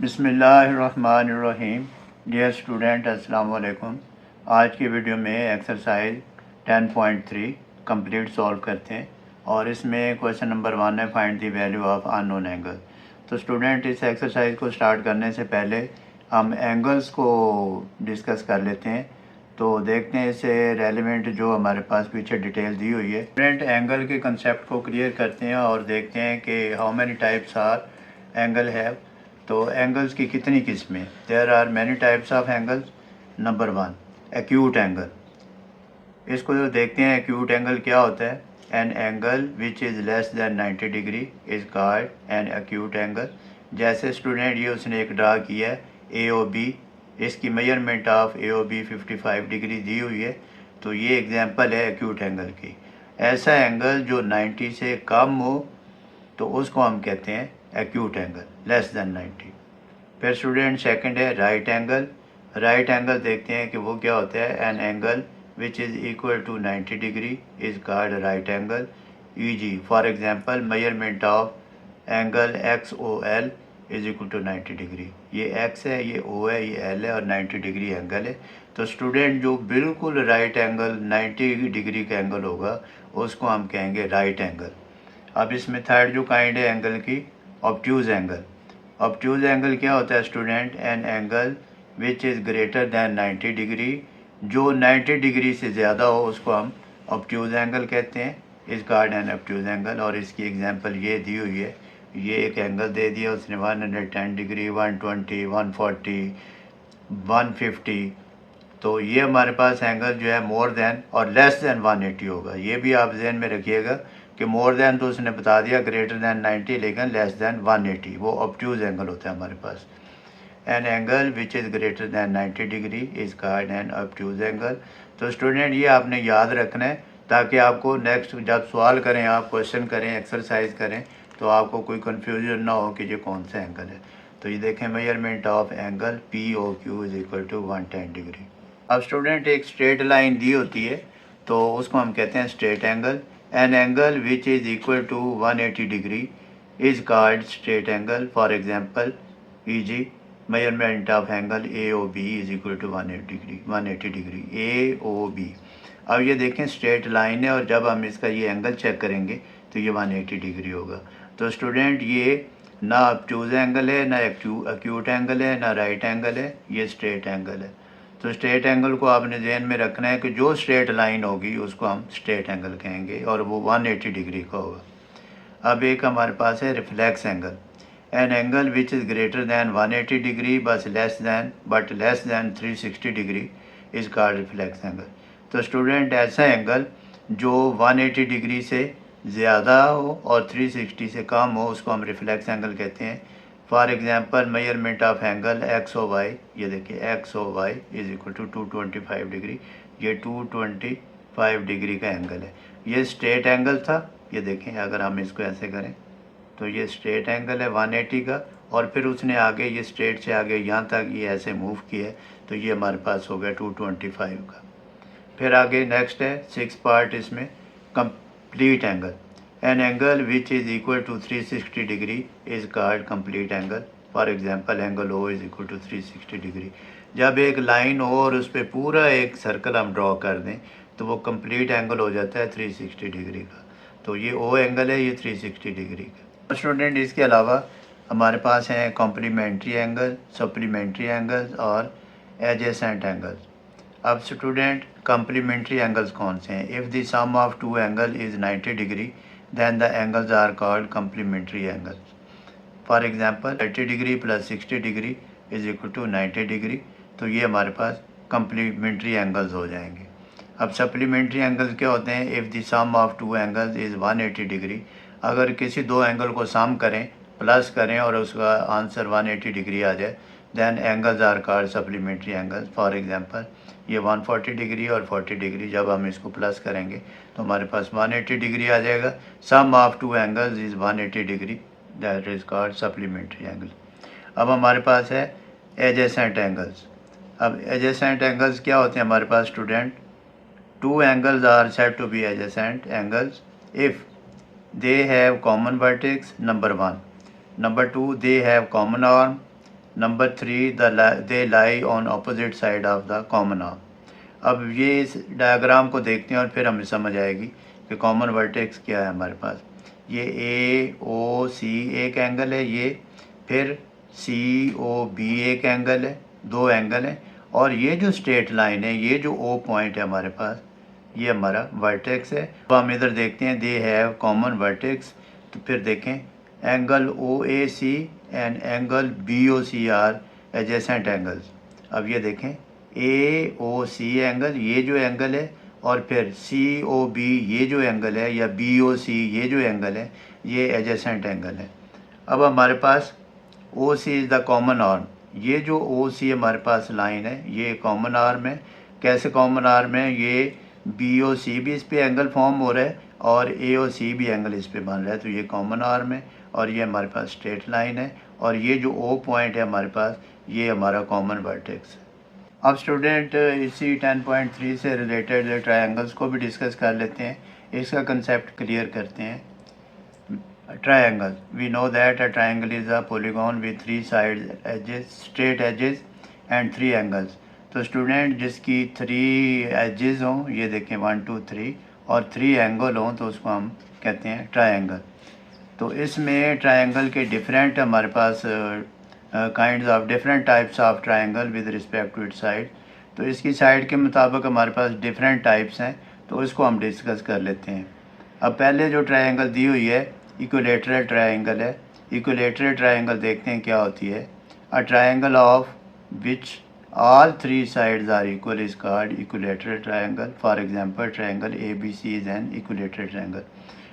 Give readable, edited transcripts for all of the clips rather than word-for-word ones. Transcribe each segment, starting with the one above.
बिस्मिल्लाहिर्रहमानिर्रहीम। Dear student, अस्सलाम वालेकुम। आज की वीडियो में एक्सरसाइज 10.3 कंप्लीट सॉल्व करते हैं और इसमें क्वेश्चन नंबर 1 है, find the value of unknown angle. तो स्टूडेंट, इस एक्सरसाइज को स्टार्ट करने से पहले हम एंगल्स को डिस्कस कर लेते हैं। तो देखते हैं इससे रेलिवेंट जो हमारे पास पीछे डिटेल दी हुई है। स्टूडेंट, एंगल के कंसेप्ट को क्लियर करते हैं और देखते हैं कि how many types are angle have. तो एंगल्स की कितनी किस्में? There are many types of angles. Number 1, acute angle. इसको जो देखते हैं, एक्यूट एंगल क्या होता है? An angle which is less than 90 degree is called an acute angle. जैसे स्टूडेंट, ये उसने एक ड्रा किया है ए ओ बी, इसकी measurement of A O B 55 degree दी हुई है। तो ये एग्जांपल है एक्यूट एंगल की। ऐसा एंगल जो 90 से कम हो तो उसको हम कहते हैं एक्यूट एंगल, लेस दैन 90। फिर स्टूडेंट, सेकंड है राइट एंगल। राइट एंगल देखते हैं कि वो क्या होता है। An angle which is equal to 90 degree is called right angle. Eg. For example, measurement of angle X O L is equal to 90 degree. ये एक्स है, ये ओ है, ये एल है और 90 डिग्री एंगल है। तो स्टूडेंट, जो बिल्कुल राइट एंगल 90 डिग्री का एंगल होगा उसको हम कहेंगे राइट एंगल। अब इसमें थर्ड जो काइंड है एंगल की, ऑब्ट्यूज एंगल। ऑब्ट्यूज एंगल क्या होता है student? N angle which is greater than 90 degree, जो 90 डिग्री से ज़्यादा हो उसको हम ऑब्ट्यूज एंगल कहते हैं। इस कॉल्ड एन ऑब्ट्यूज एंगल। और इसकी एग्जांपल ये दी हुई है। ये एक एंगल दे दिया उसने 110 डिग्री, 120, 140, 150। तो ये हमारे पास एंगल जो है मोर देन और लेस देन 180 होगा। ये भी आप जहन में रखिएगा कि मोर देन तो उसने बता दिया, ग्रेटर देन 90, लेकिन लेस देन 180 वो ऑब्ट्यूज एंगल होता है हमारे पास। An angle which is greater than 90 degree is called an obtuse angle. तो स्टूडेंट, ये आपने याद रखना है ताकि आपको नेक्स्ट जब सवाल करें, आप क्वेश्चन करें, एक्सरसाइज करें, तो आपको कोई कन्फ्यूजन ना हो कि ये कौन सा एंगल है। तो ये देखें, measurement of angle P O Q is equal to 110 degree. अब स्टूडेंट, एक स्ट्रेट लाइन दी होती है तो उसको हम कहते हैं straight angle. An angle which is equal to 180 degree is called straight angle. For example, eg. Measurement of angle A O B is equal to 180 degree A O B. अब ये देखें, स्ट्रेट लाइन है और जब हम इसका ये angle check करेंगे तो ये 180 डिग्री होगा। तो स्टूडेंट, ये ना ऑब्ट्यूज एंगल है, ना एक्यूट एंगल है, ना राइट एंगल है, ये स्ट्रेट एंगल है। तो स्ट्रेट एंगल को आपने ध्यान में रखना है कि जो स्ट्रेट लाइन होगी उसको हम स्ट्रेट एंगल कहेंगे और वो 180 डिग्री का होगा। अब एक हमारे पास है reflex angle. An angle which is greater than 180 degree but less than 360 degree is called reflex angle. तो स्टूडेंट, ऐसा एंगल जो 180 डिग्री से ज़्यादा हो और 360 से कम हो उसको हम रिफ्लेक्स एंगल कहते हैं। For example, measurement of angle X O Y, ये देखिए X O Y is equal to 225 degree. ये 225 डिग्री का एंगल है। ये स्ट्रेट एंगल था। ये देखें, अगर हम इसको ऐसे करें तो ये स्ट्रेट एंगल है 180 का, और फिर उसने आगे ये स्ट्रेट से आगे यहाँ तक ये ऐसे मूव किया है तो ये हमारे पास हो गया 225 का। फिर आगे नेक्स्ट है 6 पार्ट इसमें, complete angle. An angle which is equal to 360 degree is called complete angle. For example, angle O is equal to 360 degree. जब एक लाइन हो और उस पर पूरा एक सर्कल हम ड्रॉ कर दें तो वो कंप्लीट एंगल हो जाता है 360 डिग्री का। तो ये ओ एंगल है, ये 360 डिग्री का। स्टूडेंट, इसके अलावा हमारे पास हैं कॉम्प्लीमेंट्री एंगल, सप्लीमेंट्री एंगल्स और एडजेसेंट एंगल्स। अब स्टूडेंट, कॉम्प्लीमेंट्री एंगल्स कौन से हैं? If the sum of two angle is 90 degree then the angles are called complementary angles. For example, 30 degree plus 60 degree is equal to 90 degree. तो ये हमारे पास complementary angles हो जाएंगे। अब सप्लीमेंट्री एंगल्स क्या होते हैं? If the sum of two angles is 180 degree. अगर किसी दो एंगल को सम करें, प्लस करें और उसका आंसर 180 डिग्री आ जाए, then angles are called supplementary angles. For example, ये 140 डिग्री और 40 डिग्री, जब हम इसको प्लस करेंगे तो हमारे पास 180 डिग्री आ जाएगा। Sum of two angles is 180 degree, that is called supplementary angle. अब हमारे पास है एडजेसेंट एंगल्स। अब एडजेसेंट एंगल्स क्या होते हैं हमारे पास student? Two angles are said to be adjacent angles if they have common vertex, number 1। Number 2, they have common arm. Number 3 they lie on opposite side of the common arm. अब ये इस diagram को देखते हैं और फिर हमें समझ आएगी कि कॉमन वर्टेक्स क्या है हमारे पास। ये ए ओ सी एक एंगल है, ये फिर सी ओ बी एक एंगल है, दो एंगल हैं, और ये जो स्ट्रेट लाइन है, ये जो ओ पॉइंट है हमारे पास, ये हमारा वर्टेक्स है। तो हम इधर देखते हैं दे हैव कॉमन वर्टेक्स। तो फिर देखें angle O A C and angle B O C are adjacent angles. अब ये देखें ए ओ सी एंगल, ये जो एंगल है, और फिर सी ओ बी ये जो एंगल है, या बी ओ सी ये जो एंगल है, ये एडजेसेंट एंगल है। अब हमारे पास ओ सी इज़ द कॉमन आर्म। ये जो ओ सी हमारे पास लाइन है, ये कॉमन आर्म है। कैसे कॉमन आर्म है? ये बी ओ सी भी इस पे एंगल फॉर्म हो रहा है और ए ओ सी भी एंगल इस पे बन रहा है, तो ये कॉमन आर्म है और ये हमारे पास स्ट्रेट लाइन है, और ये जो ओ पॉइंट है हमारे पास, ये हमारा कॉमन वर्टेक्स है। अब स्टूडेंट इसी 10.3 से रिलेटेड ट्रायंगल्स को भी डिस्कस कर लेते हैं, इसका कंसेप्ट क्लियर करते हैं। Triangle. We know that a triangle is a polygon with three sides, edges, straight edges and three angles. तो स्टूडेंट जिसकी 3 एजेस हों, ये देखें 1 2 3, और 3 एंगल हों, तो उसको हम कहते हैं ट्रायंगल। तो इसमें ट्रायंगल के डिफरेंट हमारे पास kinds of different types of triangle with respect to its side. तो इसकी साइड के मुताबिक हमारे पास डिफरेंट टाइप्स हैं, तो इसको हम डिस्कस कर लेते हैं। अब पहले जो ट्रायंगल दी हुई है इक्विलेटरल ट्रायंगल है। इक्विलेटरल ट्रायंगल देखते हैं क्या होती है। A triangle of which all three sides are equal is called equilateral triangle. For example, triangle ABC is an equilateral triangle.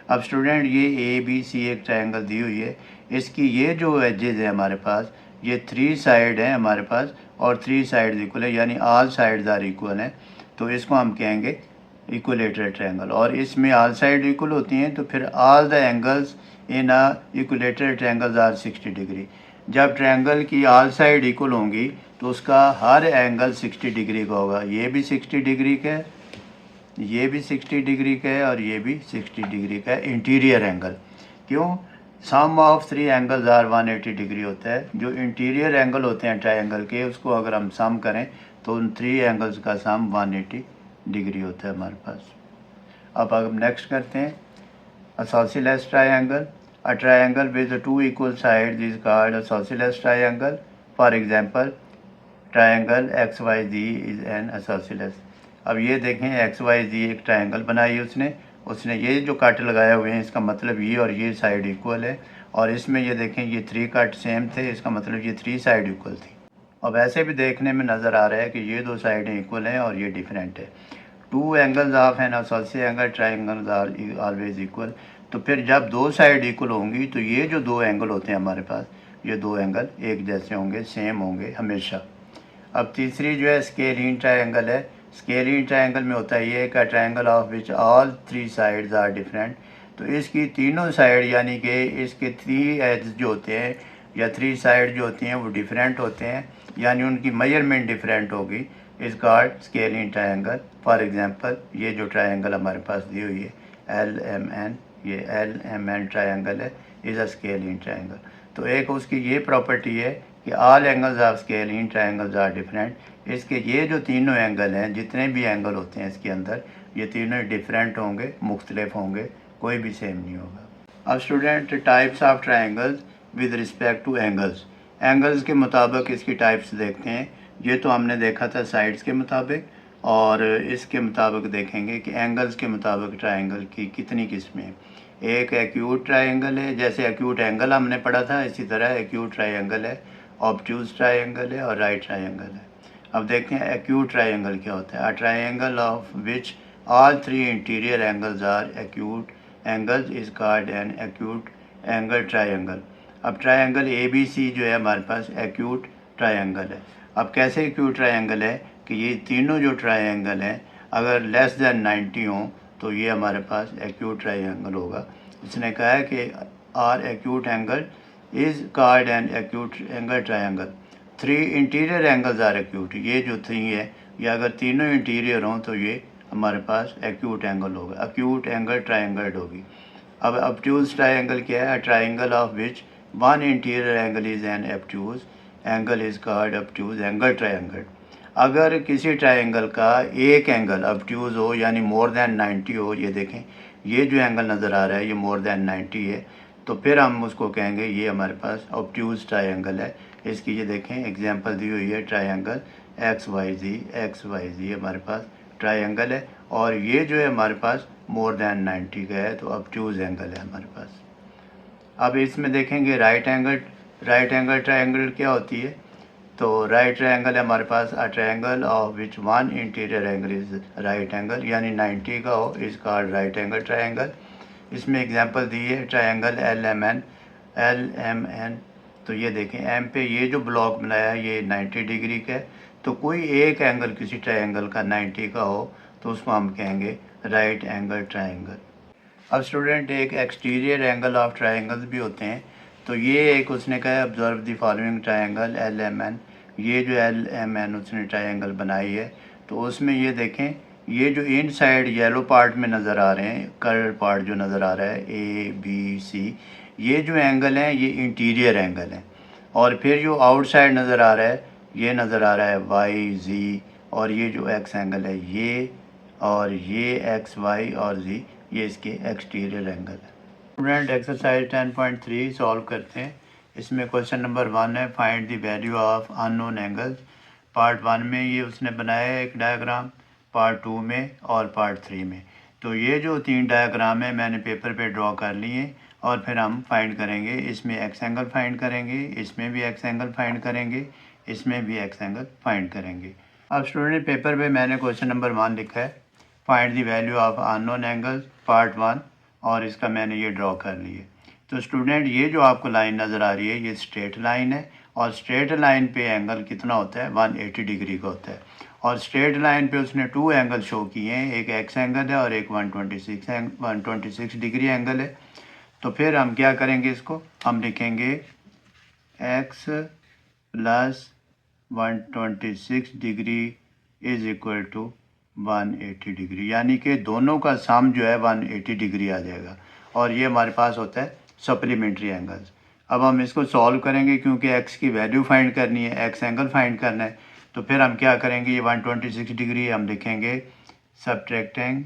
अब स्टूडेंट ये ए बी सी एक ट्रायंगल दी हुई है, इसकी ये जो एजेस है हमारे पास, ये 3 साइड हैं हमारे पास, और 3 साइड इक्वल है, यानी ऑल साइड्स आर इक्वल हैं, तो इसको हम कहेंगे इक्विलेटरल ट्रायंगल। और इसमें ऑल साइड इक्वल होती हैं, तो फिर all the angles in a equilateral triangles are 60 degree. जब ट्रायंगल की ऑल साइड इक्वल होंगी तो उसका हर एंगल 60 डिग्री का होगा। ये भी 60 डिग्री का है, ये भी 60 डिग्री का है, और ये भी 60 डिग्री का है इंटीरियर एंगल। क्यों? सम ऑफ 3 एंगल्स आर 180 डिग्री होता है। जो इंटीरियर एंगल होते हैं ट्रायंगल के, उसको अगर हम सम करें तो उन 3 एंगल्स का सम 180 डिग्री होता है हमारे पास। अब हम नेक्स्ट करते हैं isosceles triangle. A triangle with 2 equal sides is called isosceles triangle. For example, triangle X Y Z is an isosceles. अब ये देखें एक्स वाई जी एक ट्रायंगल बनाई उसने ये जो कट लगाए हुए हैं, इसका मतलब ये और ये साइड इक्वल है, और इसमें ये देखें ये 3 कट सेम थे, इसका मतलब ये 3 साइड इक्वल थी। अब ऐसे भी देखने में नज़र आ रहा है कि ये 2 साइडें इक्वल हैं और ये डिफरेंट है। 2 angles of an isosceles angle triangles are always equal. तो फिर जब 2 साइड इक्वल होंगी तो ये जो 2 एंगल होते हैं हमारे पास, ये 2 एंगल एक जैसे होंगे, सेम होंगे हमेशा। अब तीसरी जो है स्केलिन ट्रायंगल है। स्केलिन ट्रायंगल में होता है ये का triangle of which all 3 sides are different. तो इसकी तीनों साइड, यानी कि इसके 3 एज जो होते हैं या 3 साइड जो होती हैं वो डिफरेंट होते हैं, यानी उनकी मेजरमेंट डिफरेंट होगी, is called scalene triangle. For example, ये जो ट्रायंगल हमारे पास दी हुई है LMN, ये LMN ट्रायंगल है, इज़ अ स्केलिन ट्रायंगल। तो एक उसकी ये प्रॉपर्टी है कि all angles of scalene triangles are different. इसके ये जो तीनों एंगल हैं, जितने भी एंगल होते हैं इसके अंदर, ये तीनों डिफरेंट होंगे, मुख्तलिफ होंगे, कोई भी सेम नहीं होगा। अब student types of triangles with respect two angles. Angles के मुताबिक इसकी टाइप्स देखते हैं। ये तो हमने देखा था साइड्स के मुताबिक, और इसके मुताबिक देखेंगे कि एंगल्स के मुताबिक ट्रायंगल की कितनी किस्में हैं। एक एक्यूट ट्रायंगल है, जैसे एक्यूट एंगल हमने पढ़ा था, इसी तरह एक्यूट ट्रायंगल है, ऑब्ट्यूज ट्रायंगल है, और राइट ट्रायंगल है। अब देखते हैं एक्यूट ट्रायंगल क्या होता है। A triangle of which all 3 interior angles are acute angles is called an acute angle triangle. अब ट्रायंगल ABC जो है हमारे पास एक्यूट ट्रायंगल है। अब कैसे एक्यूट ट्रायंगल है कि ये तीनों जो ट्रायंगल हैं अगर लेस दैन 90 हों तो ये हमारे पास एक्यूट ट्रायंगल होगा। इसने कहा है कि are acute angle is called an acute angle triangle. 3 interior angles are acute. ये जो 3 है, ये अगर तीनों इंटीरियर हों तो ये हमारे पास एक्यूट एंगल होगा, एक्यूट एंगल ट्रायंगल होगी। अब ऑब्ट्यूज ट्रायंगल क्या है? Triangle of which 1 interior angle is an obtuse angle is called obtuse angle triangle. अगर किसी ट्रायंगल का एक एंगल ऑब्ट्यूज हो यानी मोर देन 90 हो, ये देखें ये जो एंगल नज़र आ रहा है ये मोर देन 90 है, तो फिर हम उसको कहेंगे ये हमारे पास ऑब्ट्यूज ट्रायंगल है। इसकी ये देखें एग्जांपल दी हुई है, ट्रायंगल एक्स वाई जी हमारे पास ट्रायंगल है, और ये जो है हमारे पास मोर देन 90 का है, तो ऑब्ट्यूज एंगल है हमारे पास। अब इसमें देखेंगे राइट एंगल ट्रायंगल क्या होती है, तो राइट ट्रायंगल है हमारे पास a triangle of which one interior angle is right angle, यानी 90 का हो is called right angle triangle. इसमें एग्जांपल दी है ट्रायंगल एल एम एन, तो ये देखें एम पे ये जो ब्लॉक बनाया है ये 90 डिग्री का है, तो कोई एक एंगल किसी ट्रायंगल का 90 का हो तो उसको हम कहेंगे राइट एंगल ट्रायंगल। अब स्टूडेंट एक एक्सटीरियर एंगल ऑफ ट्रायंगल्स भी होते हैं, तो ये एक उसने कहा observe the following triangle L M N, ये जो एल एम एन उसने ट्रायंगल बनाई है, तो उसमें ये देखें ये जो इन साइड येलो पार्ट में नज़र आ रहे हैं, कर्व पार्ट जो नज़र आ रहा है ए बी सी, ये जो एंगल हैं ये इंटीरियर एंगल हैं, और फिर जो आउटसाइड नज़र आ रहा है ये नज़र आ रहा है वाई जी, और ये जो एक्स एंगल है ये, और ये एक्स वाई और जी ये इसके एक्सटीरियर एंगल है। स्टूडेंट एक्सरसाइज 10.3 सॉल्व करते हैं। इसमें क्वेश्चन नंबर 1 है find the value of unknown angles. Part 1 में ये उसने बनाया है एक डायग्राम, पार्ट 2 में और पार्ट 3 में। तो ये जो 3 डायग्राम है मैंने पेपर पे ड्रॉ कर लिए, और फिर हम फाइंड करेंगे, इसमें एक्स एंगल फाइंड करेंगे, इसमें भी एक्स एंगल फाइंड करेंगे, इसमें भी एक्स एंगल फाइंड करेंगे। अब स्टूडेंट पेपर पे मैंने क्वेश्चन नंबर 1 लिखा है find the value of unknown angles part 1, और इसका मैंने ये ड्रॉ कर लिए। तो स्टूडेंट ये जो आपको लाइन नज़र आ रही है ये स्ट्रेट लाइन है, और स्ट्रेट लाइन पे एंगल कितना होता है 180 डिग्री का होता है, और स्ट्रेट लाइन पे उसने 2 एंगल शो किए हैं, एक एक्स एंगल है और एक 126 डिग्री एंगल है। तो फिर हम क्या करेंगे, इसको हम लिखेंगे x plus 126 degree is equal to 180 degree, यानी कि दोनों का सम जो है 180 डिग्री आ जाएगा, और ये हमारे पास होता है सप्लीमेंट्री एंगल्स। अब हम इसको सॉल्व करेंगे क्योंकि एक्स की वैल्यू फाइंड करनी है, एक्स एंगल फाइंड करना है, तो फिर हम क्या करेंगे, ये 126 डिग्री हम लिखेंगे subtracting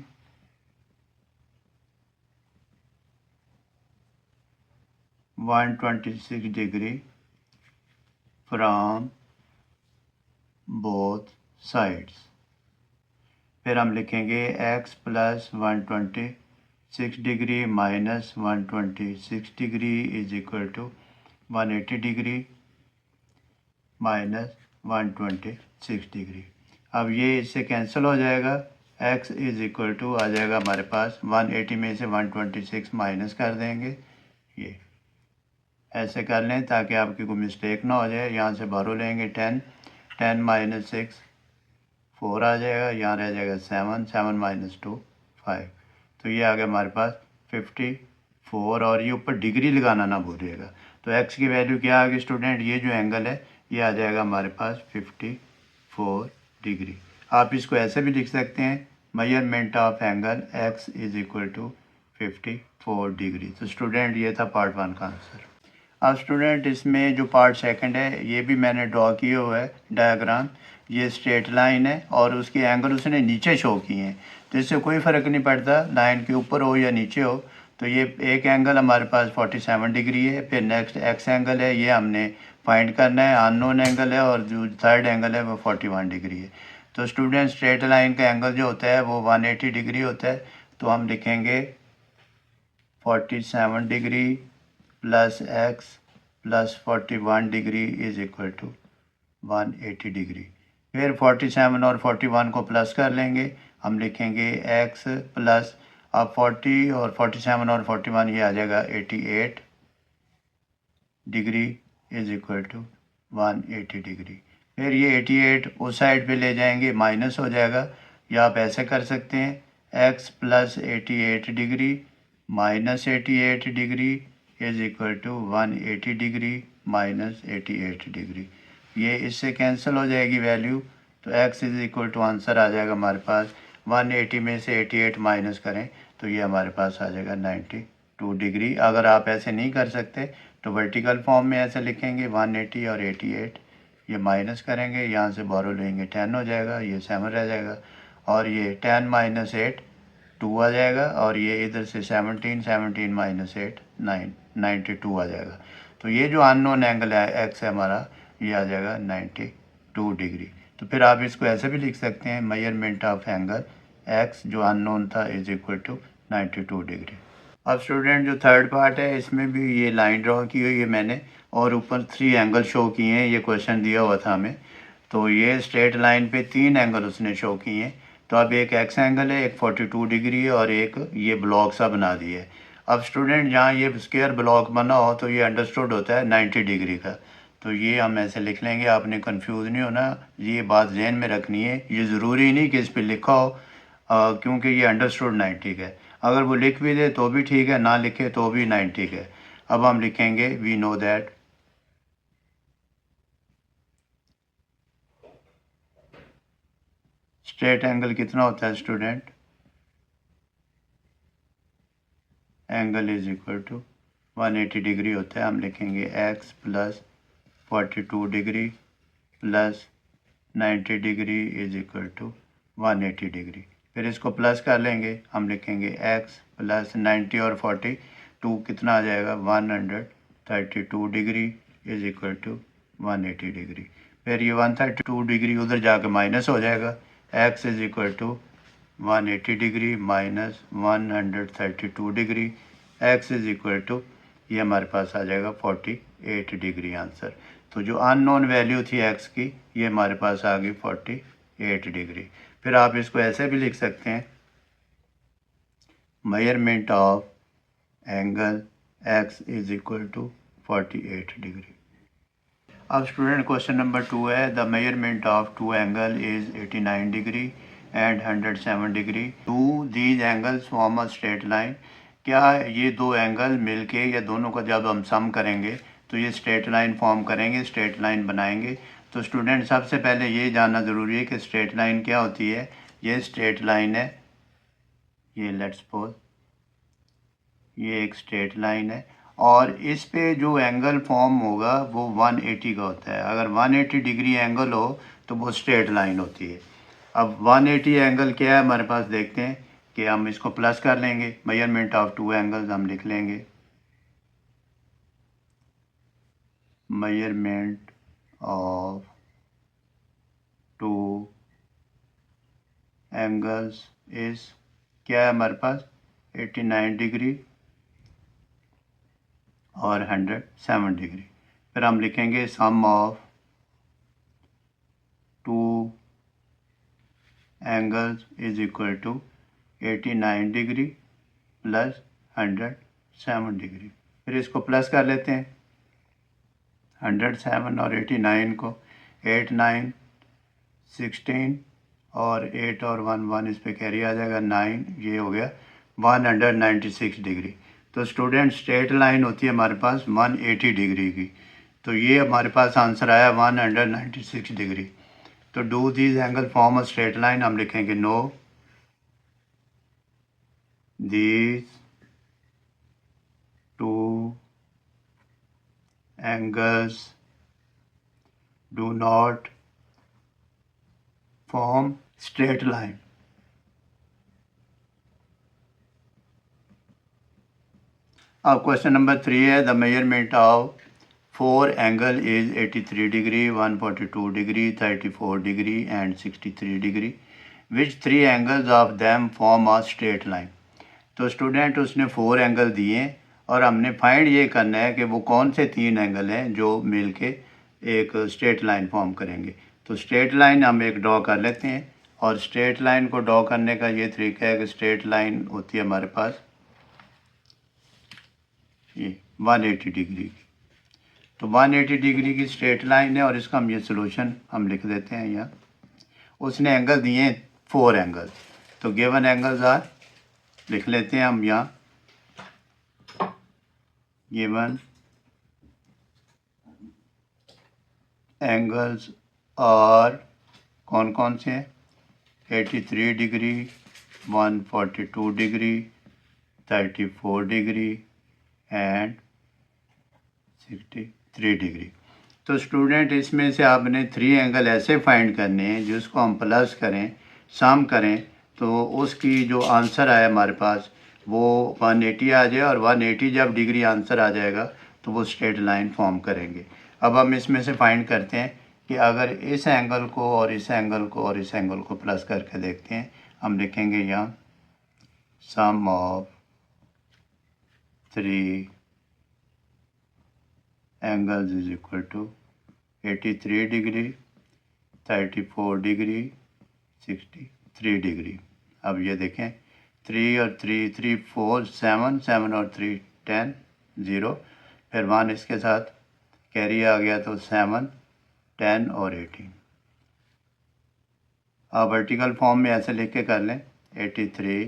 126 degree from both sides. फिर हम लिखेंगे x plus 126 degree minus 126 degree is equal to 180 degree minus 126 degree. अब ये इससे कैंसिल हो जाएगा, x इज इक्वल टू आ जाएगा हमारे पास 180 में से 126 माइनस कर देंगे, ये ऐसे कर लें ताकि आपकी कोई मिस्टेक ना हो जाए। यहाँ से बारह लेंगे 10 माइनस 6 4 आ जाएगा, यहाँ रह जाएगा 7 माइनस 2 5, तो ये आ गया हमारे पास 54, और ये ऊपर डिग्री लगाना ना भूलिएगा। तो x की वैल्यू क्या आ गई स्टूडेंट, ये जो एंगल है ये आ जाएगा हमारे पास 54 डिग्री। आप इसको ऐसे भी लिख सकते हैं measurement of angle x is equal to 54 degree. तो स्टूडेंट ये था पार्ट 1 का आंसर। अब स्टूडेंट इसमें जो पार्ट 2 है ये भी मैंने ड्रॉ किया हुआ है डायग्राम, ये स्ट्रेट लाइन है और उसके एंगल उसने नीचे शो किए हैं, तो इससे कोई फ़र्क नहीं पड़ता लाइन के ऊपर हो या नीचे हो। तो ये एक एंगल हमारे पास 47 डिग्री है, फिर नेक्स्ट एक्स एंगल है ये हमने फाइंड करना है, अननोन एंगल है, और जो थर्ड एंगल है वो 41 डिग्री है। तो स्टूडेंट स्ट्रेट लाइन का एंगल जो होता है वो 180 डिग्री होता है, तो हम लिखेंगे 47 degree plus x plus 41 degree is equal to 180 degree. फिर 47 और 41 को प्लस कर लेंगे, हम लिखेंगे x प्लस, अब 40 और 47 और 41 ये आ जाएगा 88 degree is equal to 180 degree. फिर ये 88 उस साइड पे ले जाएंगे, माइनस हो जाएगा, या आप ऐसे कर सकते हैं x plus 88 degree minus 88 degree is equal to 180 degree minus 88 degree. ये इससे कैंसिल हो जाएगी वैल्यू, तो x is equal to answer आ जाएगा हमारे पास 180 में से 88 माइनस करें तो ये हमारे पास आ जाएगा 92 डिग्री। अगर आप ऐसे नहीं कर सकते तो वर्टिकल फॉर्म में ऐसे लिखेंगे 180 और 88 ये माइनस करेंगे, यहाँ से बारो लेंगे 10 हो जाएगा, ये 7 रह जाएगा, और ये 10 माइनस 8 2 आ जाएगा, और ये इधर से 17 माइनस 8 9 92 आ जाएगा। तो ये जो अननोन एंगल है एक्स है हमारा, ये आ जाएगा 92 डिग्री। तो फिर आप इसको ऐसे भी लिख सकते हैं, मेजरमेंट ऑफ एंगल एक्स जो अननोन था इज इक्वल टू 92 डिग्री। अब स्टूडेंट जो थर्ड पार्ट है, इसमें भी ये लाइन ड्रॉ की हुई है मैंने, और ऊपर 3 एंगल शो किए हैं, ये क्वेश्चन दिया हुआ था हमें। तो ये स्ट्रेट लाइन पे 3 एंगल उसने शो किए हैं। तो अब एक एक्स एंगल है, एक 42 डिग्री है, और एक ये ब्लॉक सा बना दिया है। अब स्टूडेंट जहाँ ये स्क्वायर ब्लॉक बना हो तो ये अंडरस्टूड होता है 90 डिग्री का। तो ये हम ऐसे लिख लेंगे, आपने कंफ्यूज नहीं होना, ये बात जहन में रखनी है। ये ज़रूरी नहीं कि इस पर लिखा हो, क्योंकि ये अंडरस्टूड 90 है। अगर वो लिख भी दे तो भी ठीक है, ना लिखे तो भी 90 है। अब हम लिखेंगे we know that straight angle कितना होता है student, angle is equal to 180 degree होता है। हम लिखेंगे x plus 42 degree plus 90 degree is equal to 180 degree. फिर इसको प्लस कर लेंगे, हम लिखेंगे x प्लस 90 और 42 कितना आ जाएगा 132 degree is equal to 180 degree. फिर ये 132 डिग्री उधर जाकर माइनस हो जाएगा, x is equal to 180 degree minus 132 degree, x is equal to ये हमारे पास आ जाएगा 48 डिग्री आंसर। तो जो अननोन वैल्यू थी x की, ये हमारे पास आ गई 48 डिग्री। फिर आप इसको ऐसे भी लिख सकते हैं, measurement of angle x is equal to 48 degree. अब स्टूडेंट क्वेश्चन नंबर 2 है, the measurement of two angle is 89 degree and 107 degree. Two these angles form a straight line. क्या ये दो एंगल मिलके या दोनों का जब हम सम करेंगे तो ये स्ट्रेट लाइन फॉर्म करेंगे, स्ट्रेट लाइन बनाएंगे। तो स्टूडेंट सबसे पहले ये जानना ज़रूरी है कि स्ट्रेट लाइन क्या होती है। ये स्ट्रेट लाइन है, ये लेट्स सपोज ये एक स्ट्रेट लाइन है, और इस पे जो एंगल फॉर्म होगा वो 180 का होता है। अगर 180 डिग्री एंगल हो तो वो स्ट्रेट लाइन होती है। अब 180 एंगल क्या है हमारे पास, देखते हैं कि हम इसको प्लस कर लेंगे, मेजरमेंट ऑफ टू एंगल्स हम लिख लेंगे, measurement of two angles is क्या है हमारे पास 89 डिग्री और 107 डिग्री। फिर हम लिखेंगे sum of two angles is equal to 89 degree plus 107 degree. फिर इसको प्लस कर लेते हैं, 107 और 89 को, 8 9 16 और 8 और 1 1 इस पे कैरी आ जाएगा 9, ये हो गया 196 डिग्री। तो स्टूडेंट स्ट्रेट लाइन होती है हमारे पास 180 डिग्री की। तो ये हमारे पास आंसर आया 196 डिग्री। तो do these angle form a straight line, हम लिखेंगे know these two angles do not form straight line। अब क्वेश्चन नंबर 3 है, the measurement of 4 angle is 83 degree 142 degree 34 degree and 63 degree, which 3 angles of them form a straight line. तो student उसने 4 angle दिए और हमने find ये करना है कि वो कौन से 3 एंगल हैं जो मिलके एक स्ट्रेट लाइन फॉर्म करेंगे। तो स्ट्रेट लाइन हम एक ड्रॉ कर लेते हैं, और स्ट्रेट लाइन को ड्रॉ करने का ये तरीका है कि स्ट्रेट लाइन होती है हमारे पास ये 180 डिग्री की। तो 180 डिग्री की स्ट्रेट लाइन है, और इसका हम ये सोल्यूशन हम लिख देते हैं यहाँ। उसने एंगल दिए 4 एंगल, तो गिवन एंगल्स आर लिख लेते हैं हम यहाँ, गिवन एंगल्स और कौन कौन से हैं, 83 degree 142 degree 34 degree and 63 degree. तो स्टूडेंट इसमें से आपने 3 एंगल ऐसे फाइंड करने हैं जिसको हम प्लस करें, सम करें, तो उसकी जो आंसर आया हमारे पास वो 180 आ जाए, और 180 जब डिग्री आंसर आ जाएगा तो वो स्ट्रेट लाइन फॉर्म करेंगे। अब हम इसमें से फाइंड करते हैं कि अगर इस एंगल को और इस एंगल को और इस एंगल को प्लस करके देखते हैं। हम लिखेंगे यहाँ sum of 3 angles is equal to 83 degree, 34 degree, 63 degree. अब ये देखें 3 और 3, 3 4 7, 7 और 3 10, 0, फिर 1 इसके साथ कैरी आ गया तो 7, 10 और 18। अब वर्टिकल फॉर्म में ऐसे लिख के कर लें 83,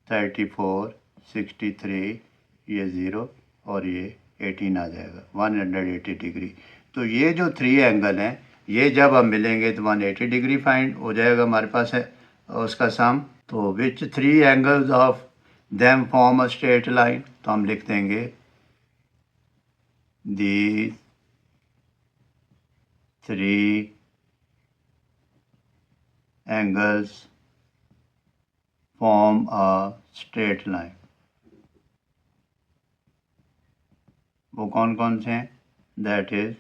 34, 63, ये 0 और ये 18 आ जाएगा 180 डिग्री। तो ये जो 3 एंगल हैं ये जब हम मिलेंगे तो 180 डिग्री फाइंड हो जाएगा हमारे पास है उसका सम। तो विच 3 angles of them form a straight line, तो हम लिख देंगे these 3 angles form a straight line। वो कौन कौन से हैं? That is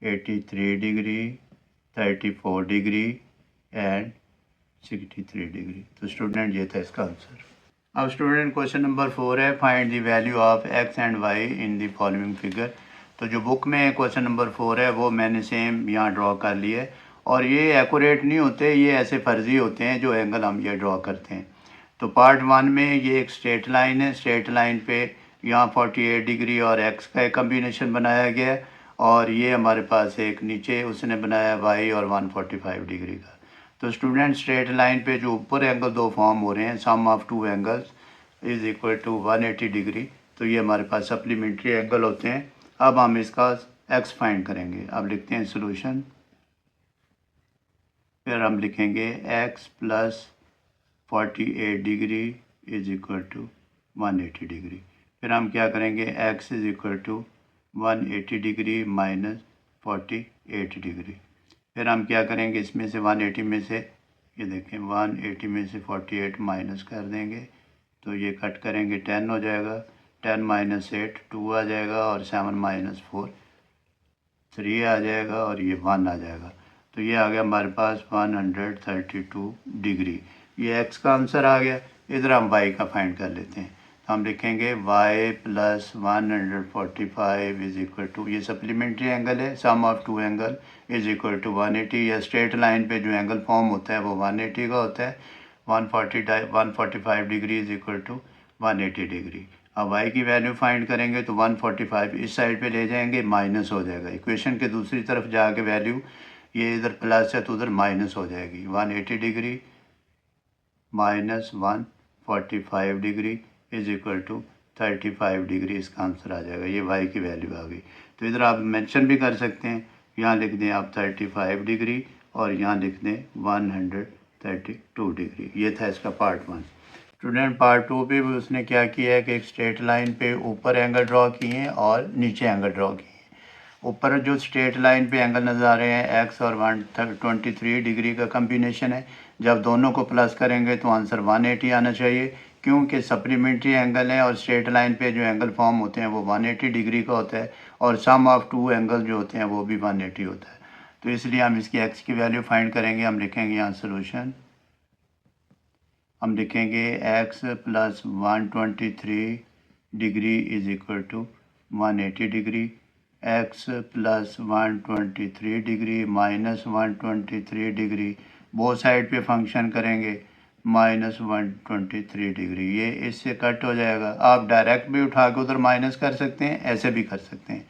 83 degree, 34 degree and 63 degree. तो स्टूडेंट ये था इसका आंसर। अब स्टूडेंट क्वेश्चन नंबर 4 है, find the value of x and y in the following figure. तो जो बुक में क्वेश्चन नंबर 4 है वो मैंने सेम यहाँ ड्रॉ कर लिया है, और ये एक्यूरेट नहीं होते, ये ऐसे फर्जी होते हैं जो एंगल हम ये ड्रॉ करते हैं। तो पार्ट 1 में ये एक स्ट्रेट लाइन है, स्ट्रेट लाइन पे यहाँ 48 डिग्री और एक्स का एक कम्बिनेशन बनाया गया है, और ये हमारे पास एक नीचे उसने बनाया वाई और 145 डिग्री का। तो स्टूडेंट स्ट्रेट लाइन पे जो ऊपर एंगल 2 फॉर्म हो रहे हैं, sum of 2 angles is equal to 180 degree, तो ये हमारे पास सप्लीमेंट्री एंगल होते हैं। अब हम इसका एक्स फाइंड करेंगे। अब लिखते हैं सोल्यूशन, फिर हम लिखेंगे x plus 48 degree is equal to 180 degree. फिर हम क्या करेंगे, x is equal to 180 degree minus 48 degree. फिर हम क्या करेंगे, इसमें से 180 में से ये देखें 180 में से 48 माइनस कर देंगे, तो ये कट करेंगे 10 हो जाएगा, 10 माइनस 8 2 आ जाएगा, और 7 माइनस 4 3 आ जाएगा, और ये 1 आ जाएगा। तो ये आ गया हमारे पास 132 डिग्री। ये एक्स का आंसर आ गया। इधर हम वाई का फाइंड कर लेते हैं। तो हम लिखेंगे Y plus 145 is equal to, ये सप्लीमेंट्री एंगल है, sum of 2 angle is equal to 180। या स्ट्रेट लाइन पे जो एंगल फॉर्म होता है वो 180 का होता है। 145 degree is equal to 180 degree. अब y की वैल्यू फाइंड करेंगे तो 145 इस साइड पे ले जाएंगे, माइनस हो जाएगा। इक्वेशन के दूसरी तरफ जाके वैल्यू ये इधर प्लस है तो उधर माइनस हो जाएगी। 180 degree minus 145 degree is equal to 35 degree, इसका आंसर आ जाएगा। ये y की वैल्यू आ गई। तो इधर आप मेंशन भी कर सकते हैं, यहाँ लिख दें आप 35 डिग्री और यहाँ लिख दें 132 डिग्री। ये था इसका पार्ट 1। स्टूडेंट पार्ट 2 पे भी उसने क्या किया है कि एक स्ट्रेट लाइन पे ऊपर एंगल ड्रॉ किए हैं और नीचे एंगल ड्रॉ किए हैं। ऊपर जो स्ट्रेट लाइन पे एंगल नज़र आ रहे हैं एक्स और 123 डिग्री का कम्बिनेशन है। जब दोनों को प्लस करेंगे तो आंसर 180 आना चाहिए, क्योंकि सप्लीमेंट्री एंगल है और स्ट्रेट लाइन पे जो एंगल फॉर्म होते हैं वो 180 डिग्री का होता है, और सम ऑफ 2 एंगल जो होते हैं वो भी 180 होता है। तो इसलिए हम इसकी एक्स की वैल्यू फाइंड करेंगे। हम लिखेंगे यहाँ सोल्यूशन, हम लिखेंगे x plus 123 degree is equal to 180 degree, x plus 123 degree minus 123 degree, both side पे फंक्शन करेंगे माइनस 123 डिग्री। ये इससे कट हो जाएगा। आप डायरेक्ट भी उठा के उधर माइनस कर सकते हैं, ऐसे भी कर सकते हैं।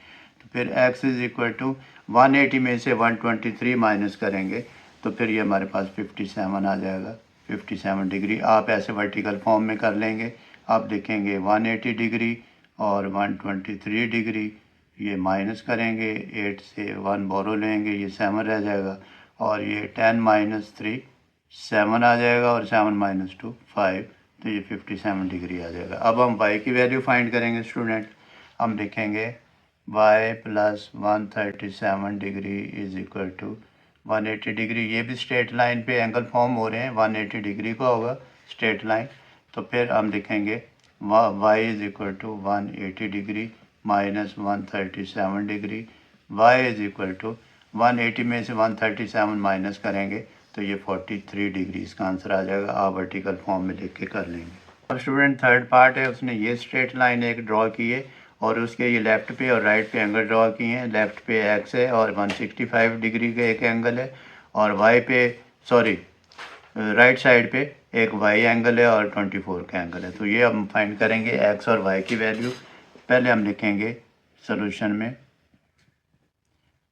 तो फिर x इज इक्वल टू 180 में से 123 माइनस करेंगे तो फिर ये हमारे पास 57 आ जाएगा, 57 डिग्री। आप ऐसे वर्टिकल फॉर्म में कर लेंगे। आप देखेंगे 180 डिग्री और 123 डिग्री, ये माइनस करेंगे, 8 से 1 बोरो लेंगे, ये 7 रह जाएगा, और ये 10 माइनस 3 7 आ जाएगा, और 7 माइनस 2 5, तो ये 57 डिग्री आ जाएगा। अब हम y की वैल्यू फाइंड करेंगे स्टूडेंट। हम लिखेंगे y plus 137 degree is equal to 180 degree. ये भी स्ट्रेट लाइन पे एंगल फॉर्म हो रहे हैं, 180 डिग्री का होगा स्ट्रेट लाइन। तो फिर हम लिखेंगे y is equal to 180 degree minus 137 degree. y is equal to 180 में से 137 माइनस करेंगे तो ये 43 डिग्री इसका आंसर आ जाएगा। आप वर्टिकल फॉर्म में लिख के कर लेंगे। अब स्टूडेंट थर्ड पार्ट है, उसने ये स्ट्रेट लाइन एक ड्रॉ की है और उसके ये लेफ़्ट पे और राइट पे एंगल ड्रॉ किए हैं। लेफ़्ट पे x है और 165 डिग्री का एक एंगल है और y पे राइट साइड पे एक y एंगल है और 24 का एंगल है। तो ये हम फाइंड करेंगे x और y की वैल्यू। पहले हम लिखेंगे सॉल्यूशन में,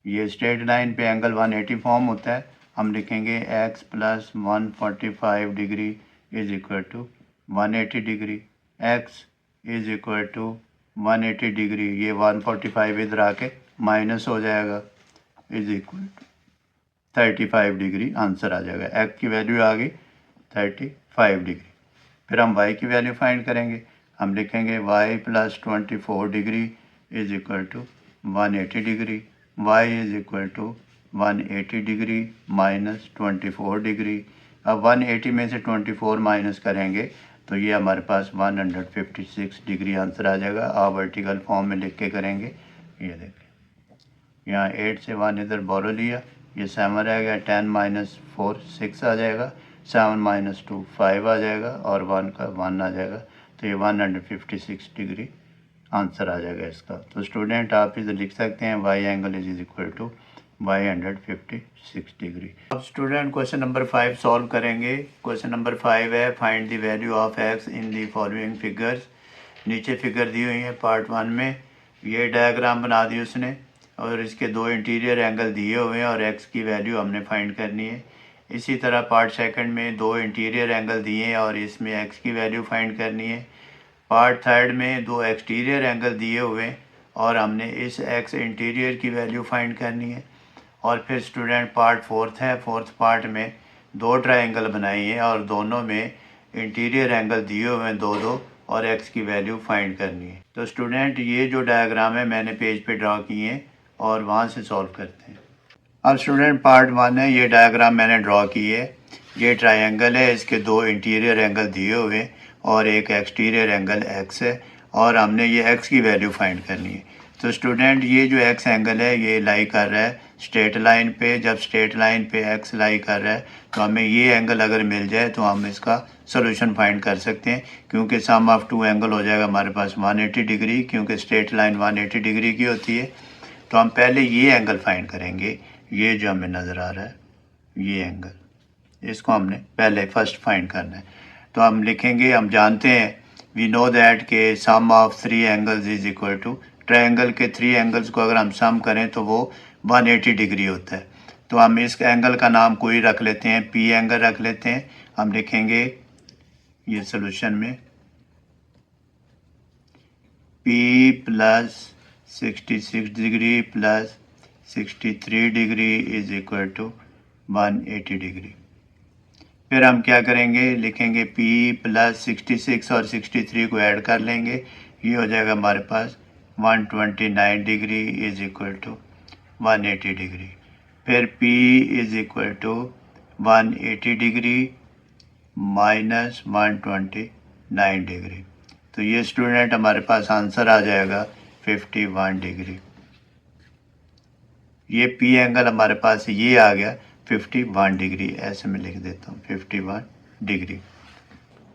ये स्ट्रेट लाइन पे एंगल 180 फॉर्म होता है। हम लिखेंगे x plus 145 degree is equal to 180 degree. x is equal to 180 degree, ये 145 इधर आके माइनस हो जाएगा, is equal to 35 degree answer आ जाएगा। x की वैल्यू आ गई 35 डिग्री। फिर हम y की वैल्यू फाइंड करेंगे। हम लिखेंगे y plus 24 degree is equal to 180 degree. y is equal to 180 degree minus 24 degree. अब 180 में से 24 माइनस करेंगे तो ये हमारे पास 156 डिग्री आंसर आ जाएगा। आप वर्टिकल फॉर्म में लिख के करेंगे। ये देखें, यहाँ 8 से 1 इधर बोरो लिया, ये 7 रह गया, 10 माइनस 4 6 आ जाएगा, 7 माइनस 2 5 आ जाएगा और 1 का 1 आ जाएगा। तो ये 156 डिग्री आंसर आ जाएगा इसका। तो स्टूडेंट आप इधर लिख सकते हैं y angle is equal to 156 degree. अब स्टूडेंट क्वेश्चन नंबर 5 सॉल्व करेंगे। क्वेश्चन नंबर 5 है find the value of x in the following figures. नीचे फिगर दी हुई है पार्ट 1 में, ये डायग्राम बना दी उसने और इसके दो इंटीरियर एंगल दिए हुए हैं और x की वैल्यू हमने फाइंड करनी है। इसी तरह पार्ट सेकंड में दो इंटीरियर एंगल दिए हैं और इसमें x की वैल्यू फाइंड करनी है। पार्ट थर्ड में दो एक्सटीरियर एंगल दिए हुए हैं और हमने इस x इंटीरियर की वैल्यू फाइंड करनी है। और फिर स्टूडेंट पार्ट फोर्थ है, फोर्थ पार्ट में दो ट्रायंगल बनाई है और दोनों में इंटीरियर एंगल दिए हुए हैं दो दो और x की वैल्यू फाइंड करनी है। तो स्टूडेंट ये जो डायग्राम है मैंने पेज पे ड्रॉ किए हैं और वहाँ से सॉल्व करते हैं। अब स्टूडेंट पार्ट 1 है, ये डायग्राम मैंने ड्रॉ की है। ये ट्रायंगल है, इसके दो इंटीरियर एंगल दिए हुए हैं और एक एक्सटीरियर एंगल x है और हमने ये x की वैल्यू फाइंड करनी है। तो स्टूडेंट ये जो x एंगल है ये लाई कर रहा है स्ट्रेट लाइन पे। जब स्ट्रेट लाइन पे x लाई कर रहा है तो हमें ये एंगल अगर मिल जाए तो हम इसका सोल्यूशन फाइंड कर सकते हैं, क्योंकि सम ऑफ टू एंगल हो जाएगा हमारे पास 180 डिग्री, क्योंकि स्ट्रेट लाइन 180 डिग्री की होती है। तो हम पहले ये एंगल फाइंड करेंगे, ये जो हमें नज़र आ रहा है ये एंगल, इसको हमने पहले फर्स्ट फाइंड करना है। तो हम लिखेंगे, हम जानते हैं वी नो दैट के sum of three angles is equal to, triangle के थ्री एंगल्स को अगर हम सम करें तो वो 180 डिग्री होता है। तो हम इस एंगल का नाम कोई रख लेते हैं, पी एंगल रख लेते हैं। हम लिखेंगे ये सोल्यूशन में P plus 66 degree plus 63 degree is equal to 180 degree. फिर हम क्या करेंगे, लिखेंगे P प्लस 66 और 63 को ऐड कर लेंगे, ये हो जाएगा हमारे पास 129 degree is equal to 180 degree. फिर P is equal to 180 degree minus 129 degree. तो ये स्टूडेंट हमारे पास आंसर आ जाएगा 51 डिग्री। ये P एंगल हमारे पास ये आ गया 51 डिग्री, ऐसे में लिख देता हूँ 51 डिग्री।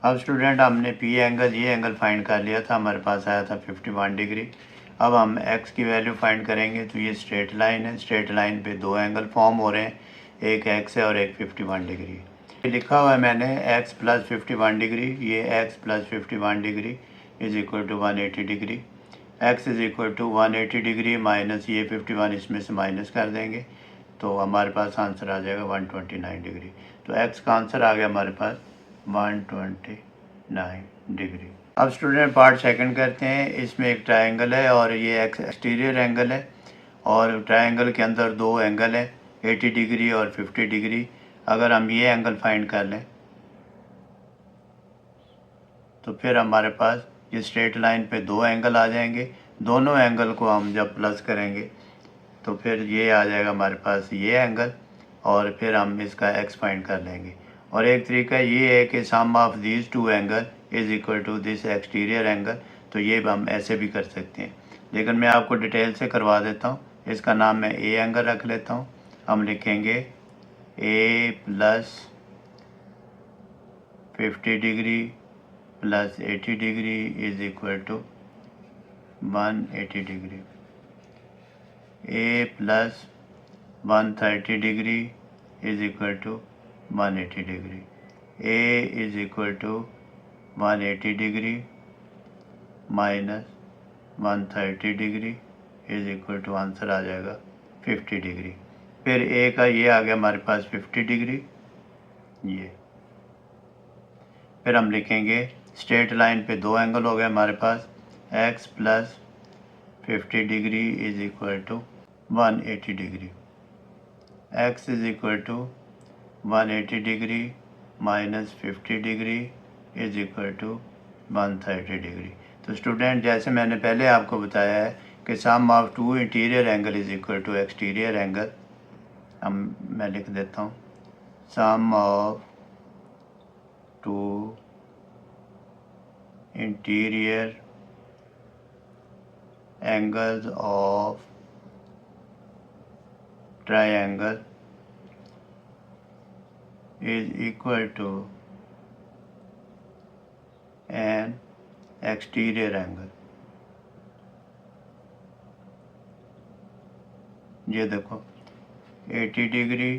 अब स्टूडेंट हमने P एंगल ये एंगल फाइंड कर लिया था, हमारे पास आया था 51 डिग्री। अब हम x की वैल्यू फाइंड करेंगे। तो ये स्ट्रेट लाइन है, स्ट्रेट लाइन पे दो एंगल फॉर्म हो रहे हैं, एक x है और एक 51 डिग्री। ये लिखा हुआ है मैंने x प्लस 51 डिग्री, ये x plus 51 degree is equal to 180 degree. x is equal to 180 degree minus ये 51 इसमें से माइनस कर देंगे तो हमारे पास आंसर आ जाएगा 129 डिग्री। तो x का आंसर आ गया हमारे पास 129 डिग्री। अब स्टूडेंट पार्ट सेकंड करते हैं। इसमें एक ट्रायंगल है और ये एक्सटीरियर एंगल है और ट्रायंगल के अंदर दो एंगल हैं 80 डिग्री और 50 डिग्री। अगर हम ये एंगल फाइंड कर लें तो फिर हमारे पास ये स्ट्रेट लाइन पे दो एंगल आ जाएंगे, दोनों एंगल को हम जब प्लस करेंगे तो फिर ये आ जाएगा हमारे पास ये एंगल, और फिर हम इसका एक्स फाइंड कर लेंगे। और एक तरीका ये है कि sum of these two angle is equal to this exterior angle, तो ये हम ऐसे भी कर सकते हैं, लेकिन मैं आपको डिटेल से करवा देता हूँ। इसका नाम मैं ए एंगल रख लेता हूँ। हम लिखेंगे A plus 50 degree plus 80 degree is equal to 180 degree. A plus 130 degree is equal to 180 degree. A is equal to 180 degree minus 130 degree is equal to answer आ जाएगा 50 डिग्री। फिर ए का ये आ गया हमारे पास 50 डिग्री ये। फिर हम लिखेंगे स्ट्रेट लाइन पे दो एंगल हो गए हमारे पास, x plus 50 degree is equal to 180 degree. X is equal to 180 degree minus 50 degree is equal to 130 degree. तो स्टूडेंट, जैसे मैंने पहले आपको बताया है कि sum of two interior angle is equal to exterior angle, मैं लिख देता हूँ sum of two interior angles of triangle is equal to an exterior angle। ये देखो 80 डिग्री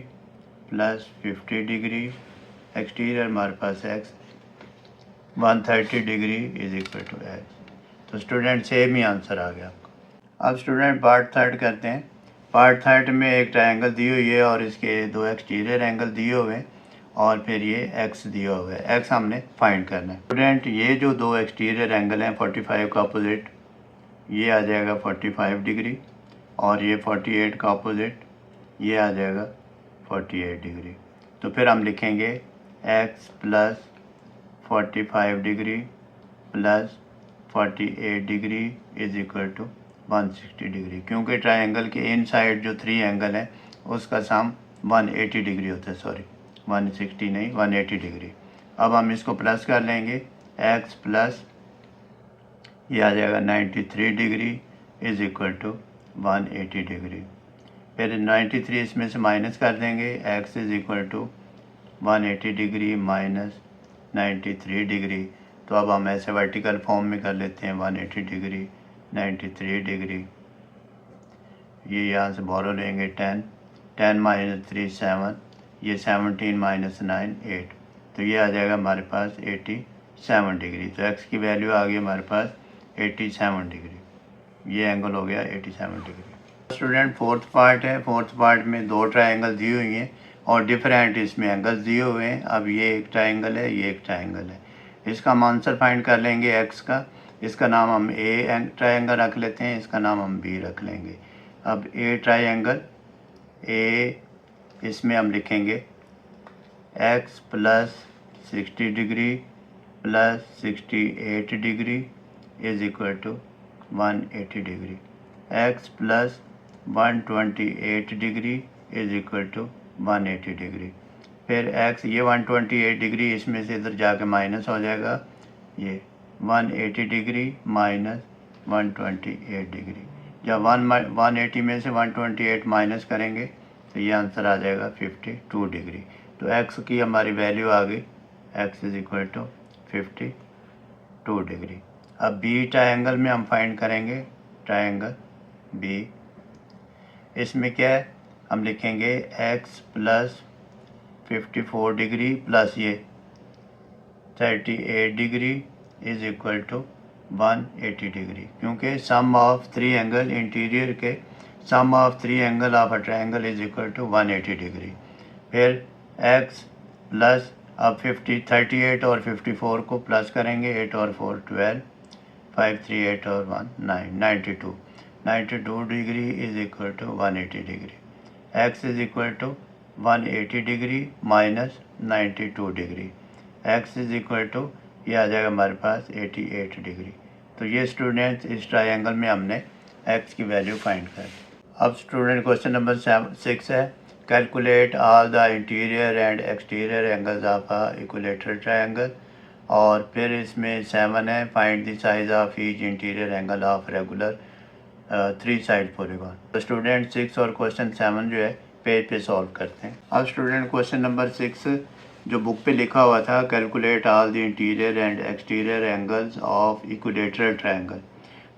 प्लस 50 डिग्री, एक्सटीरियर हमारे पास x, 130 degree is equal to x. तो student same ही आंसर आ गया आपका। अब स्टूडेंट पार्ट थर्ड करते हैं। पार्ट थर्ड में एक ट्रायंगल दी हुई है और इसके दो एक्सटीरियर एंगल दिए हुए हैं और फिर ये एक्स दिया हुआ है। एक्स हमने फाइंड करना है। स्टूडेंट, ये जो दो एक्सटीरियर एंगल हैं 45 का अपोजिट ये आ जाएगा 45 डिग्री, और ये 48 का अपोजिट ये आ जाएगा 48 डिग्री। तो फिर हम लिखेंगे x plus 45 degree plus 48 degree is equal to 160 degree, क्योंकि ट्रायंगल के इन साइड जो थ्री एंगल है उसका सम 180 डिग्री होता है, सॉरी 160 नहीं 180 डिग्री। अब हम इसको प्लस कर लेंगे, एक्स प्लस ये आ जाएगा 93 degree is equal to 180 degree. फिर 93 इसमें से माइनस कर देंगे, x is equal to 180 degree minus 93 degree. तो अब हम ऐसे वर्टिकल फॉर्म में कर लेते हैं 180 डिग्री 93 डिग्री, ये यहाँ से बोरो लेंगे 10 माइनस 3 7, ये 17 माइनस 9 8, तो ये आ जाएगा हमारे पास 87 डिग्री। तो एक्स की वैल्यू आ गई हमारे पास 87 डिग्री, ये एंगल हो गया 87 डिग्री। स्टूडेंट फोर्थ पार्ट है। फोर्थ पार्ट में दो ट्रायंगल दी हुई हैं और डिफरेंट इसमें एंगल्स दिए हुए हैं। अब ये एक ट्रायंगल है, ये एक ट्रायंगल है। इसका हम आंसर फाइंड कर लेंगे एक्स का। इसका नाम हम ए ट्रायंगल रख लेते हैं, इसका नाम हम बी रख लेंगे। अब ए ट्रायंगल ए, इसमें हम लिखेंगे x plus 60 degree plus 68 degree is equal to 180 degree. X plus 128 degree is equal to 180 degree. फिर एक्स ये 128 डिग्री इसमें से इधर जाके माइनस हो जाएगा, ये 180 डिग्री माइनस 128 डिग्री। जब 180 में से 128 माइनस करेंगे तो ये आंसर आ जाएगा 52 डिग्री। तो एक्स की हमारी वैल्यू आ गई, x is equal to 52 degree. अब बी ट्रायंगल में हम फाइंड करेंगे ट्रायंगल बी। इसमें क्या है, हम लिखेंगे एक्स प्लस 54 डिग्री प्लस ये 38 degree is equal to 180 degree, क्योंकि sum of three angle interior के sum of three angle of a triangle is equal to 180 degree. फिर एक्स प्लस अब 38 और 54 को प्लस करेंगे, 8 और 4 12, 5 3 8 और 1 9 92 degree is equal to 180 degree. X is equal to 180 degree minus 92 degree. X is equal to ये आ जाएगा हमारे पास 88 डिग्री। तो ये स्टूडेंट इस ट्रायंगल में हमने एक्स की वैल्यू फाइंड कर। अब स्टूडेंट क्वेश्चन नंबर 6 है, calculate all the interior and exterior angles of a equilateral triangle. और फिर इसमें 7 है, find the size of each interior angle of regular 3 side polygon. तो स्टूडेंट 6 और क्वेश्चन 7 जो है पेज पे सॉल्व करते हैं। अब स्टूडेंट क्वेश्चन नंबर 6 जो बुक पे लिखा हुआ था, calculate all the interior and exterior angles of equilateral triangle.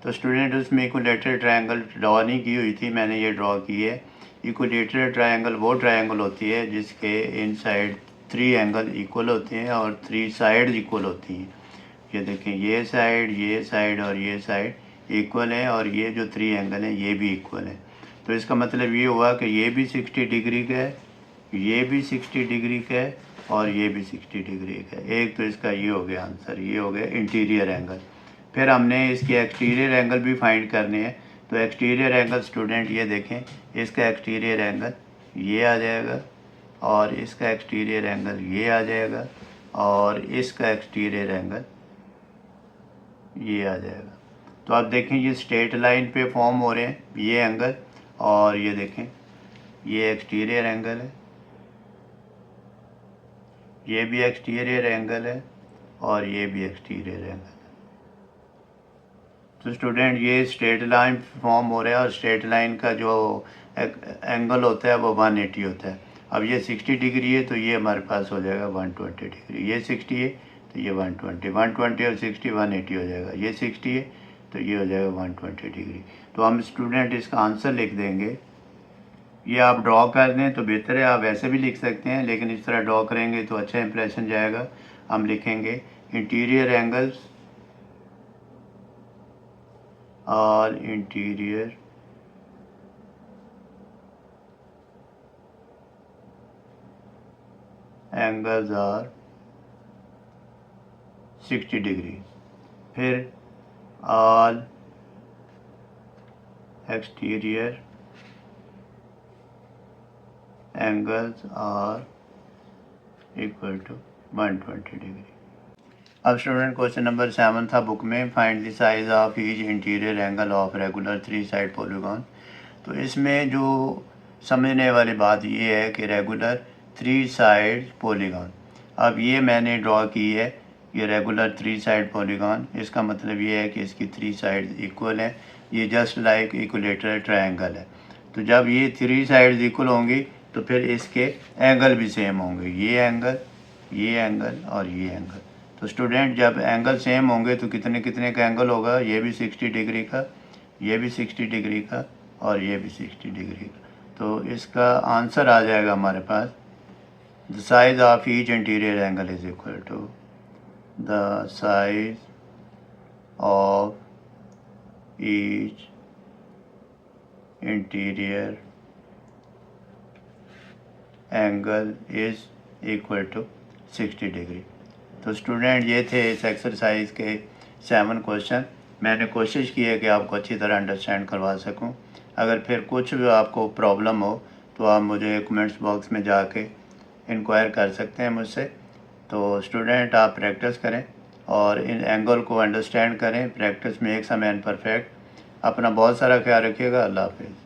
तो स्टूडेंट उसमें इक्विलेटरल ट्रायंगल ड्रॉ नहीं की हुई थी, मैंने ये ड्रॉ की है। इक्विलेटरल ट्रायंगल वो ट्रायंगल होती है जिसके इन साइड 3 एंगल इक्वल होते हैं और 3 साइड इक्वल होती हैं। ये देखें, ये साइड और ये साइड इक्वल है और ये जो 3 एंगल हैं ये भी इक्वल है। तो इसका मतलब ये हुआ कि ये भी 60 डिग्री का है, ये भी 60 डिग्री का है और ये भी 60 डिग्री का है। एक तो इसका ये हो गया आंसर, ये हो गया इंटीरियर एंगल। फिर हमने इसके एक्सटीरियर एंगल भी फाइंड करने हैं। तो एक्सटीरियर एंगल स्टूडेंट ये देखें, इसका एक्सटीरियर एंगल ये आ जाएगा और इसका एक्सटीरियर एंगल ये आ जाएगा और इसका एक्सटीरियर एंगल ये आ जाएगा। तो आप देखें ये स्ट्रेट लाइन पे फॉर्म हो रहे हैं ये एंगल, और ये देखें ये एक्सटीरियर एंगल है, ये भी एक्सटीरियर एंगल है और ये भी एक्सटीरियर एंगल है। तो स्टूडेंट ये स्ट्रेट लाइन फॉर्म हो रहा है और स्ट्रेट लाइन का जो एंगल होता है वो 180 होता है। अब ये 60 डिग्री है तो ये हमारे पास हो जाएगा 120 डिग्री। ये 60 है तो ये 120 और 60 180 हो जाएगा। ये 60 है तो ये हो जाएगा 120 डिग्री। तो हम स्टूडेंट इसका आंसर लिख देंगे। ये आप ड्रॉ कर दें तो बेहतर है, आप वैसे भी लिख सकते हैं लेकिन इस तरह ड्रॉ करेंगे तो अच्छा इंप्रेशन जाएगा। हम लिखेंगे इंटीरियर एंगल्स और इंटीरियर एंगल्स आर 60 डिग्री। फिर all exterior angles are equal to 120 degree. अब स्टूडेंट क्वेश्चन नंबर 7 था बुक में, find the size of each interior angle of regular 3 side polygon. तो इसमें जो समझने वाली बात ये है कि रेगुलर 3 साइड पॉलीगॉन, अब ये मैंने ड्रॉ की है, ये रेगुलर 3 साइड पॉलीगॉन। इसका मतलब ये है कि इसकी 3 साइड इक्वल हैं। ये जस्ट लाइक इक्विलेटरल ट्रायंगल है। तो जब ये 3 साइड्स इक्वल होंगी तो फिर इसके एंगल भी सेम होंगे, ये एंगल और ये एंगल। तो स्टूडेंट जब एंगल सेम होंगे तो कितने कितने का एंगल होगा, ये भी 60 डिग्री का, ये भी 60 डिग्री का और ये भी 60 डिग्री का। तो इसका आंसर आ जाएगा हमारे पास, the size of each interior angle is equal to the size of each interior angle is equal to 60 degree. तो स्टूडेंट ये थे इस एक्सरसाइज के 7 क्वेश्चन। मैंने कोशिश की है कि आपको अच्छी तरह अंडरस्टैंड करवा सकूं। अगर फिर कुछ भी आपको प्रॉब्लम हो तो आप मुझे कमेंट्स बॉक्स में जाके इंक्वायर कर सकते हैं मुझसे। तो स्टूडेंट आप प्रैक्टिस करें और इन एंगल को अंडरस्टैंड करें। Practice makes a man perfect. अपना बहुत सारा ख्याल रखिएगा। अल्लाह हाफिज़।